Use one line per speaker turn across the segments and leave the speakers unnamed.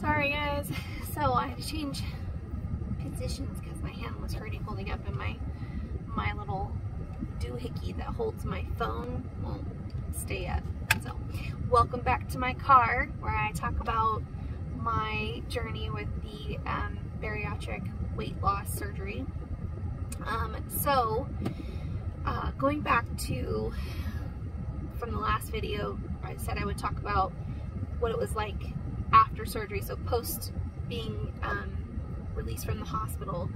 Sorry guys, so I had to change positions because my hand was hurting holding up, and my little doohickey that holds my phone won't stay up. So welcome back to my car, where I talk about my journey with the bariatric weight loss surgery. Going back to from the last video, I said I would talk about what it was like after surgery, so post being released from the hospital.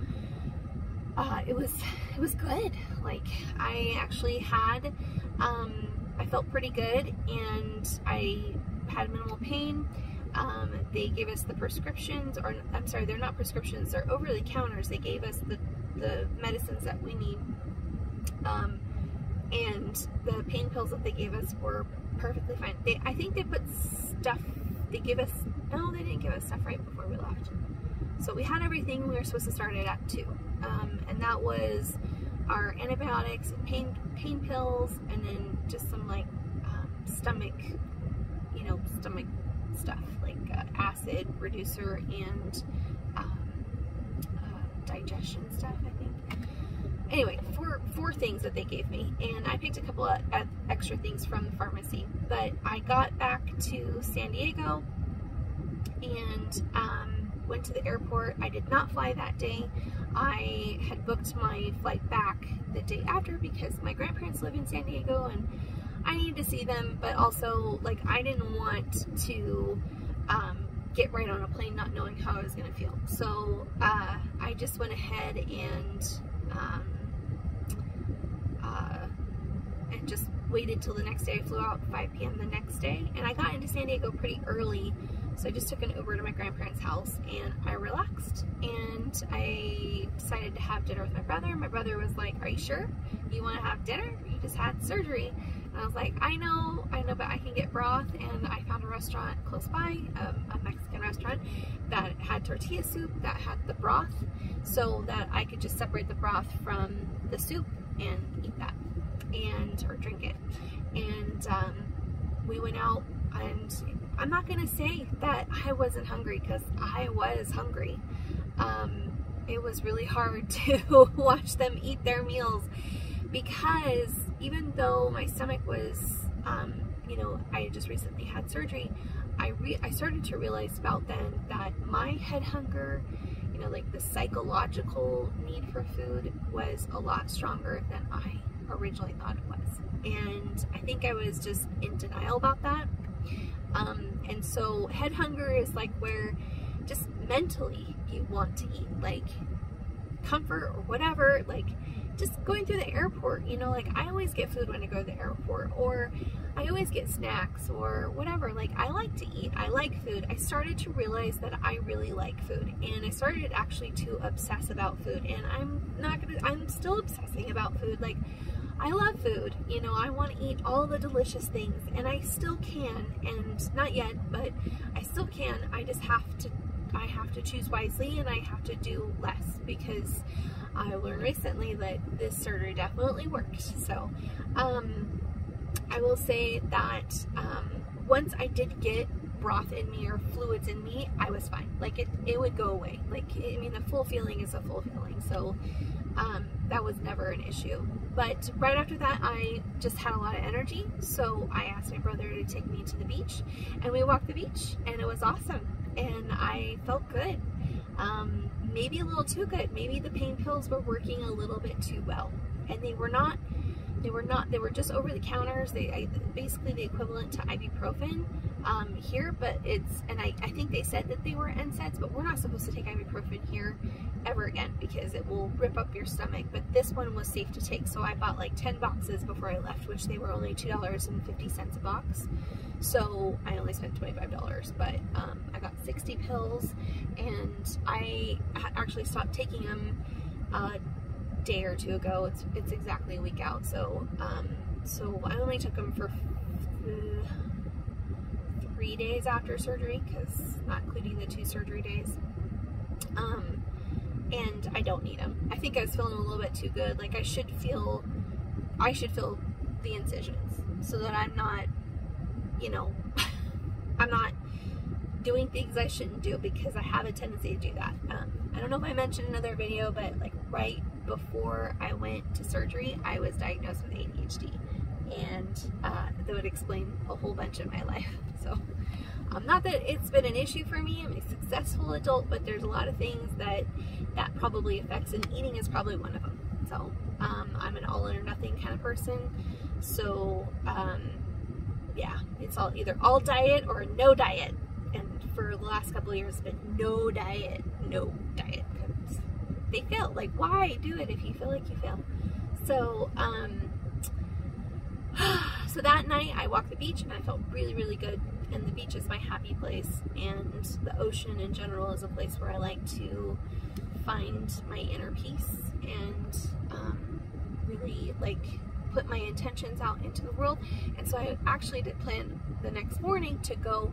It was good. Like, I actually had I felt pretty good, and I had minimal pain. They gave us the prescriptions, or I'm sorry, they're not prescriptions, they're over the counters. They gave us the medicines that we need, and the pain pills that they gave us were perfectly fine. I think they put stuff, they gave us, no, they didn't give us stuff right before we left. So we had everything. We were supposed to start it at 2, and that was our antibiotics and pain pills, and then just some like stomach stuff like acid reducer and digestion stuff, I think. Anyway, four things that they gave me, and I picked a couple of extra things from the pharmacy. But I got back to San Diego and went to the airport. I did not fly that day. I had booked my flight back the day after because my grandparents live in San Diego and I needed to see them, but also, like, I didn't want to get right on a plane not knowing how I was going to feel. So I just went ahead and just waited till the next day. I flew out at 5 p.m. the next day, and I got into San Diego pretty early, so I just took an Uber to my grandparents' house, and I relaxed, and I decided to have dinner with my brother. My brother was like, "Are you sure you want to have dinner? You just had surgery." And I was like, I know, but I can get broth. And I found a restaurant close by, a Mexican restaurant that had tortilla soup that had the broth, so that I could just separate the broth from the soup and eat that, or drink it. And we went out, and I'm not gonna say that I wasn't hungry, because I was hungry. It was really hard to watch them eat their meals, because even though my stomach was, I had just recently had surgery, I started to realize about then that my head hunger, like the psychological need for food, was a lot stronger than I originally thought it was. And I think I was just in denial about that. And so head hunger is like where just mentally you want to eat, like comfort or whatever, like just going through the airport, like I always get food when I go to the airport, or I always get snacks or whatever. Like, I like to eat, I like food. I started to realize that I really like food, and I started actually to obsess about food, and I'm still obsessing about food. Like, I love food, I want to eat all the delicious things, and I still can, and not yet, but I still can. I just have to choose wisely, and I have to do less, because I learned recently that this surgery definitely worked. So I will say that once I did get broth in me or fluids in me, I was fine. Like, it would go away. Like, I mean, the full feeling is a full feeling, so that was never an issue. But right after that, I just had a lot of energy, so I asked my brother to take me to the beach, and we walked the beach, and it was awesome, and I felt good. Maybe a little too good. Maybe the pain pills were working a little bit too well, and they were they were just over the counters. Basically the equivalent to ibuprofen here, but I think they said that they were NSAIDs, but we're not supposed to take ibuprofen here ever again, because it will rip up your stomach. But this one was safe to take, so I bought like 10 boxes before I left, which they were only $2.50 a box. So I only spent $25, but I got 60 pills, and I actually stopped taking them a day or two ago. It's exactly a week out. So I only took them for 3 days after surgery, because not including the 2 surgery days. And I don't need them. I think I was feeling a little bit too good. Like, I should feel the incisions, so that I'm not, I'm not doing things I shouldn't do because I have a tendency to do that. I don't know if I mentioned in another video, but like right before I went to surgery, I was diagnosed with ADHD, and that would explain a whole bunch of my life. So not that it's been an issue for me. I'm a successful adult, but there's a lot of things that probably affects, and eating is probably one of them. So I'm an all or nothing kind of person. So yeah, it's either all diet or no diet. And for the last couple of years, it's been no diet, because they fail. Like, why do it if you feel like you fail? So, so that night I walked the beach and I felt really, really good. And the beach is my happy place, and the ocean in general is a place where I like to find my inner peace and really like put my intentions out into the world. And so I actually did plan the next morning to go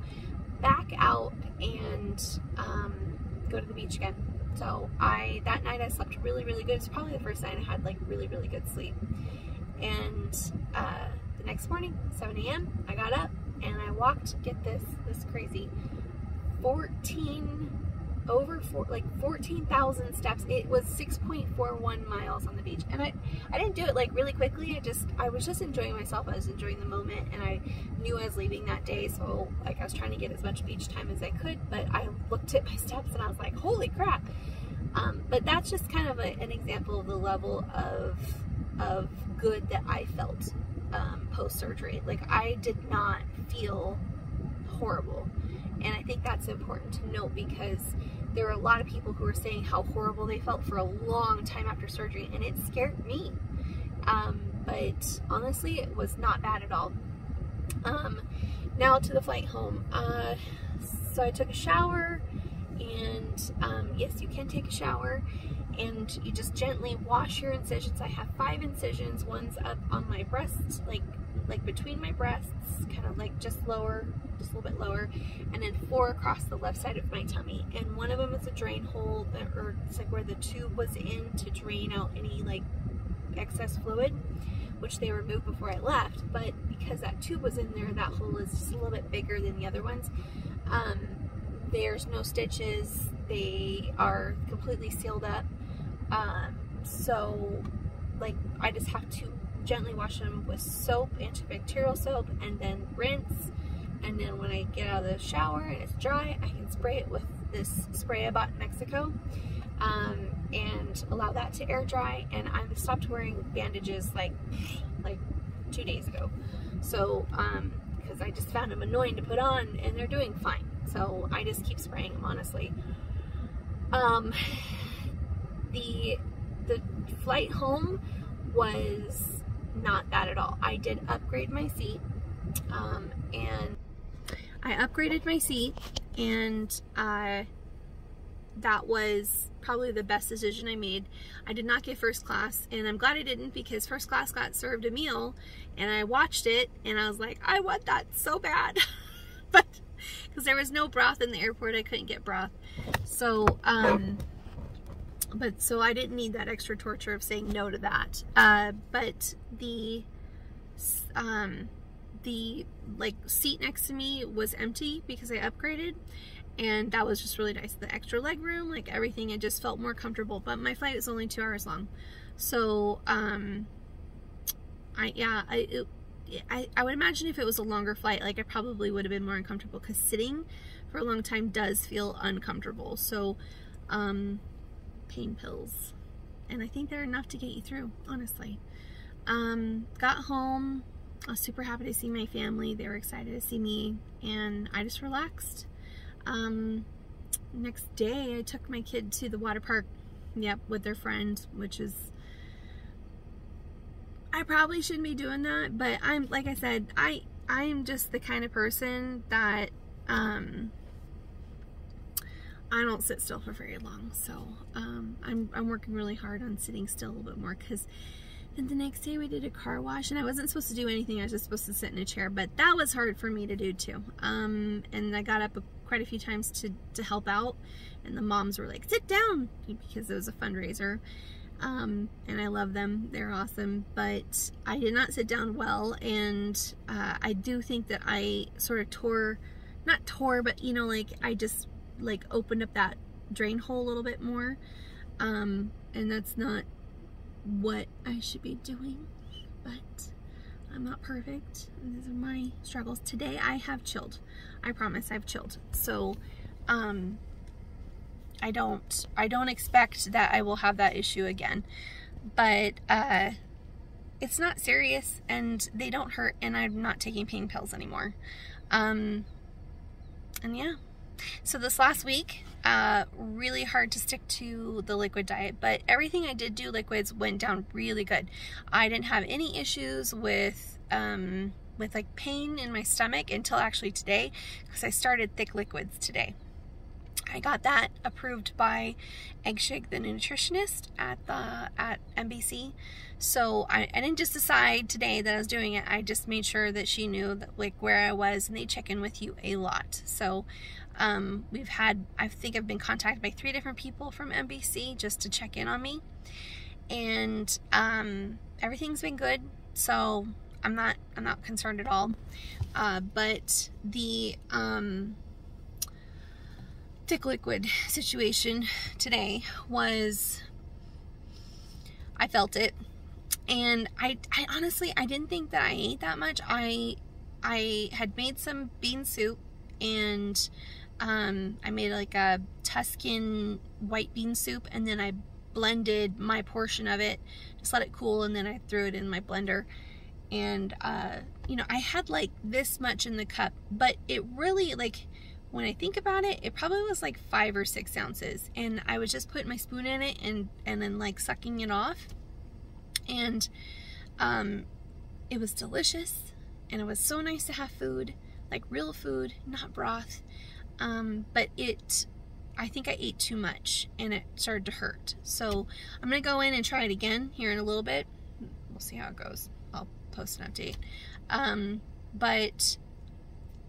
back out and go to the beach again. So that night I slept really, really good. It's probably the first night I had like really, really good sleep. And the next morning, 7 a.m., I got up and I walked, get this is crazy, 14,000 steps. It was 6.41 miles on the beach. And I didn't do it like really quickly. I was just enjoying myself. I was enjoying the moment, and I knew I was leaving that day, so like I was trying to get as much beach time as I could. But I looked at my steps and I was like, holy crap. But that's just kind of an example of the level of good that I felt post-surgery. Like, I did not feel horrible. And I think that's important to note, because there are a lot of people who are saying how horrible they felt for a long time after surgery, and it scared me. But honestly, it was not bad at all. Now to the flight home. So I took a shower, and yes, you can take a shower, and you just gently wash your incisions. I have 5 incisions. One's up on my breasts, like between my breasts, kind of like just lower, just a little bit lower, and then 4 across the left side of my tummy. And one of them is a drain hole, or it's like where the tube was in to drain out any like excess fluid, which they removed before I left. But because that tube was in there, that hole is just a little bit bigger than the other ones. There's no stitches. They are completely sealed up. So like I just have to gently wash them with soap, antibacterial soap, and then rinse. And then when I get out of the shower and it's dry, I can spray it with this spray I bought in Mexico, and allow that to air dry. And I've stopped wearing bandages like 2 days ago. So because I just found them annoying to put on, and they're doing fine. So I just keep spraying them, honestly. The flight home was not bad at all. I did upgrade my seat, and I upgraded my seat, and that was probably the best decision I made. I did not get first class, and I'm glad I didn't, because first class got served a meal, and I watched it, and I was like, I want that so bad. But because there was no broth in the airport, I couldn't get broth. So so I didn't need that extra torture of saying no to that. But the like seat next to me was empty because I upgraded, and that was just really nice. The extra leg room, like everything, it just felt more comfortable. But my flight was only 2 hours long, so I would imagine if it was a longer flight, like I probably would have been more uncomfortable, because sitting for a long time does feel uncomfortable. So pain pills, and I think they're enough to get you through, honestly. Got home, I was super happy to see my family. They were excited to see me, and I just relaxed. Next day I took my kid to the water park, with their friend, which is, I probably shouldn't be doing that, but I'm, like I said, I am just the kind of person that I don't sit still for very long. So I'm working really hard on sitting still a little bit more, because then the next day we did a car wash, and I wasn't supposed to do anything. I was just supposed to sit in a chair, but that was hard for me to do too. And I got up quite a few times to help out, and the moms were like, sit down, because it was a fundraiser. And I love them, they're awesome, but I did not sit down well, and I do think that I sort of tore not tore, but you know, like I just like opened up that drain hole a little bit more, and that's not what I should be doing, but I'm not perfect. These are my struggles. Today I have chilled. I promise I've chilled. So I don't expect that I will have that issue again, but it's not serious and they don't hurt, and I'm not taking pain pills anymore. And yeah, so this last week, really hard to stick to the liquid diet, but everything I did do liquids went down really good. I didn't have any issues with like pain in my stomach until actually today, because I started thick liquids today. I got that approved by Adhd, the nutritionist at NBC. So I didn't just decide today that I was doing it. I just made sure that she knew that, like, where I was, and they check in with you a lot. So I think I've been contacted by 3 different people from NBC just to check in on me, and everything's been good. So I'm not concerned at all. But the thick liquid situation today was, I felt it, and I honestly, I didn't think that I ate that much. I had made some bean soup, and I made like a Tuscan white bean soup, and then I blended my portion of it, just let it cool, and then I threw it in my blender. And you know, I had like this much in the cup, but it really, like, when I think about it, it probably was like 5 or 6 ounces, and I was just putting my spoon in it and then like sucking it off, and it was delicious, and it was so nice to have food, like real food, not broth. But I think I ate too much, and it started to hurt. So I'm gonna go in and try it again here in a little bit. We'll see how it goes. I'll post an update. But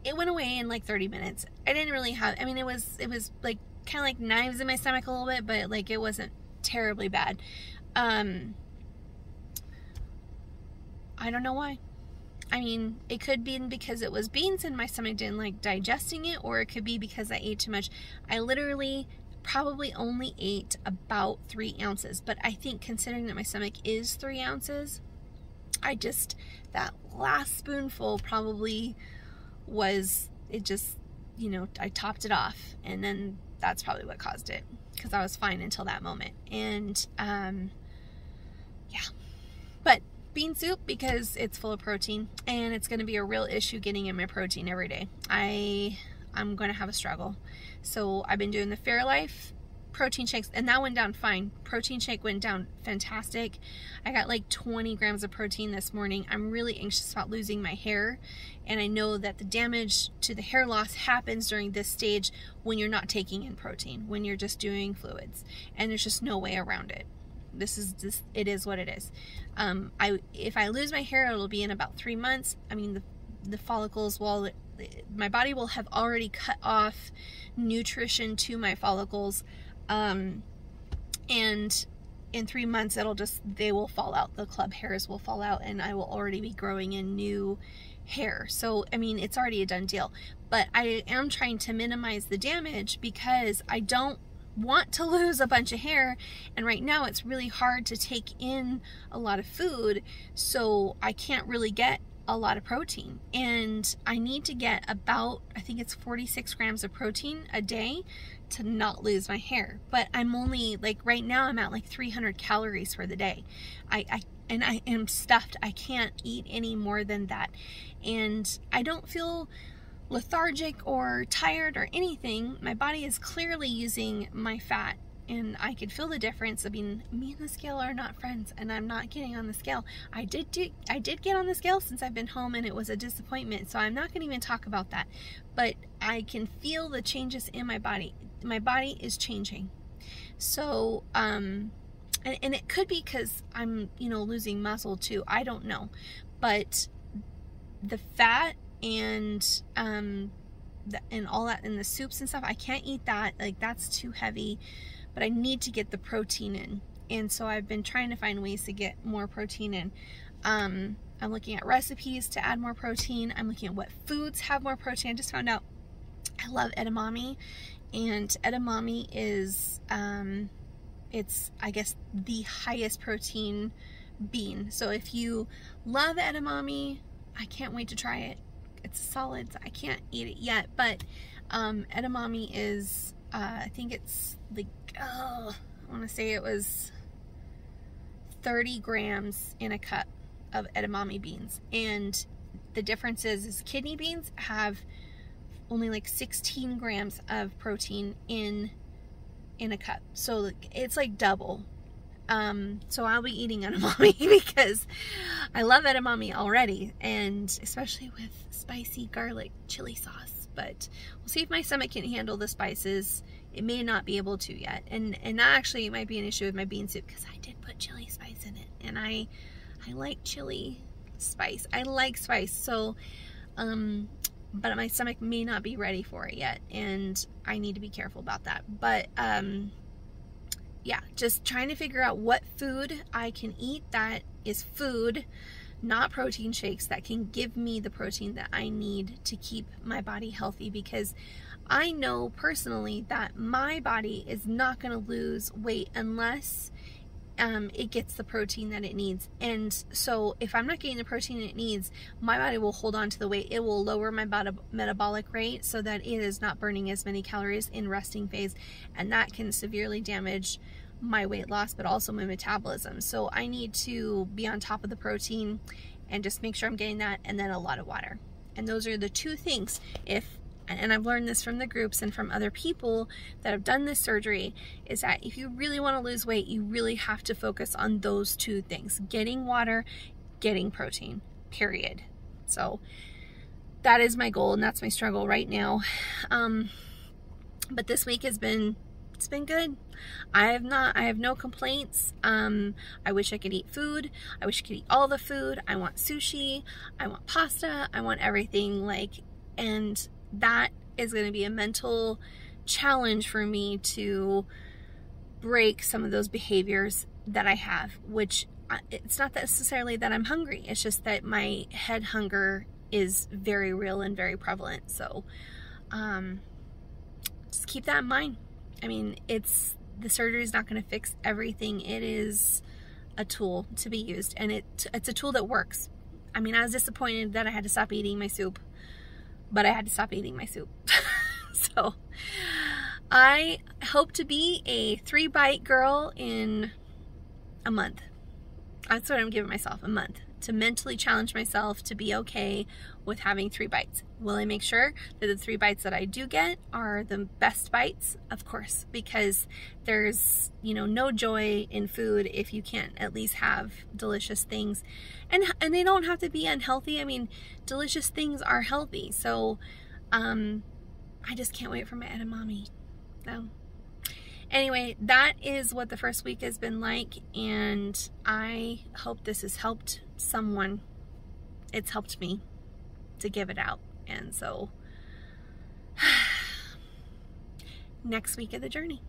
it went away in like 30 minutes. I didn't really have, I mean, it was like kind of like knives in my stomach a little bit, but like it wasn't terribly bad. I don't know why. I mean, it could be because it was beans and my stomach didn't like digesting it, or it could be because I ate too much. I literally probably only ate about 3 ounces, but I think considering that my stomach is 3 ounces, that last spoonful probably was, it just, you know, I topped it off, and then that's probably what caused it, because I was fine until that moment. And yeah, but bean soup, because it's full of protein, and it's going to be a real issue getting in my protein every day. I'm going to have a struggle. So I've been doing the Fairlife protein shakes, and that went down fine. Protein shake went down fantastic. I got like 20 grams of protein this morning. I'm really anxious about losing my hair, and I know that the damage to the hair loss happens during this stage when you're not taking in protein, when you're just doing fluids, and there's just no way around it. It is what it is. If I lose my hair, it'll be in about 3 months. I mean, the follicles, well, my body will have already cut off nutrition to my follicles, and in 3 months they will fall out. The club hairs will fall out, and I will already be growing in new hair. So I mean, it's already a done deal, but I am trying to minimize the damage because I don't want to lose a bunch of hair, and right now it's really hard to take in a lot of food, so I can't really get a lot of protein, and I need to get about, I think it's 46 grams of protein a day to not lose my hair. But I'm only, like, right now I'm at like 300 calories for the day. I am stuffed. I can't eat any more than that, and I don't feel lethargic or tired or anything. My body is clearly using my fat, and I could feel the difference. I mean, me and the scale are not friends, and I'm not getting on the scale. I did get on the scale since I've been home, and it was a disappointment, so I'm not going to even talk about that. But I can feel the changes in my body. My body is changing. So and it could be because I'm, you know, losing muscle too. I don't know, but the fat and all that in the soups and stuff, I can't eat that. Like, that's too heavy. But I need to get the protein in, and so I've been trying to find ways to get more protein in. I'm looking at recipes to add more protein. I'm looking at what foods have more protein. I just found out I love edamame, and edamame is, it's, I guess, the highest protein bean. So if you love edamame, I can't wait to try it. It's solid, so I can't eat it yet, but edamame is, I think it's like, I want to say it was 30 grams in a cup of edamame beans. And the difference is kidney beans have only like 16 grams of protein in a cup. So it's like double. So I'll be eating edamame because I love edamame already, and especially with spicy garlic chili sauce. But we'll see if my stomach can handle the spices. It may not be able to yet, and that actually might be an issue with my bean soup, because I did put chili spice in it, and I like chili spice. I like spice, so but my stomach may not be ready for it yet, and I need to be careful about that. But yeah, just trying to figure out what food I can eat that is food, not protein shakes, that can give me the protein that I need to keep my body healthy, because I know personally that my body is not going to lose weight unless it gets the protein that it needs. And so if I'm not getting the protein it needs, my body will hold on to the weight. It will lower my metabolic rate so that it is not burning as many calories in resting phase, and that can severely damage my weight loss, but also my metabolism. So I need to be on top of the protein and just make sure I'm getting that, and then a lot of water. And those are the two things. And I've learned this from the groups and from other people that have done this surgery, is that if you really want to lose weight, you really have to focus on those two things: getting water, getting protein, period. So that is my goal, and that's my struggle right now. But this week has been, it's been good. I have no complaints. I wish I could eat food. I wish I could eat all the food. I want sushi. I want pasta. I want everything, and that is going to be a mental challenge for me to break some of those behaviors that I have, which it's not necessarily that I'm hungry. It's just that my head hunger is very real and very prevalent. So just keep that in mind. I mean, the surgery is not going to fix everything. It is a tool to be used, and it's a tool that works. I mean, I was disappointed that I had to stop eating my soup, but I had to stop eating my soup. So I hope to be a 3-bite girl in a month. That's what I'm giving myself, a month, to mentally challenge myself to be okay with having 3 bites. Will I make sure that the 3 bites that I do get are the best bites? Of course, because there's, no joy in food if you can't at least have delicious things. And they don't have to be unhealthy. I mean, delicious things are healthy. So I just can't wait for my edamame. So anyway, that is what the first week has been like, and I hope this has helped someone. It's helped me to give it out. And so next week of the journey.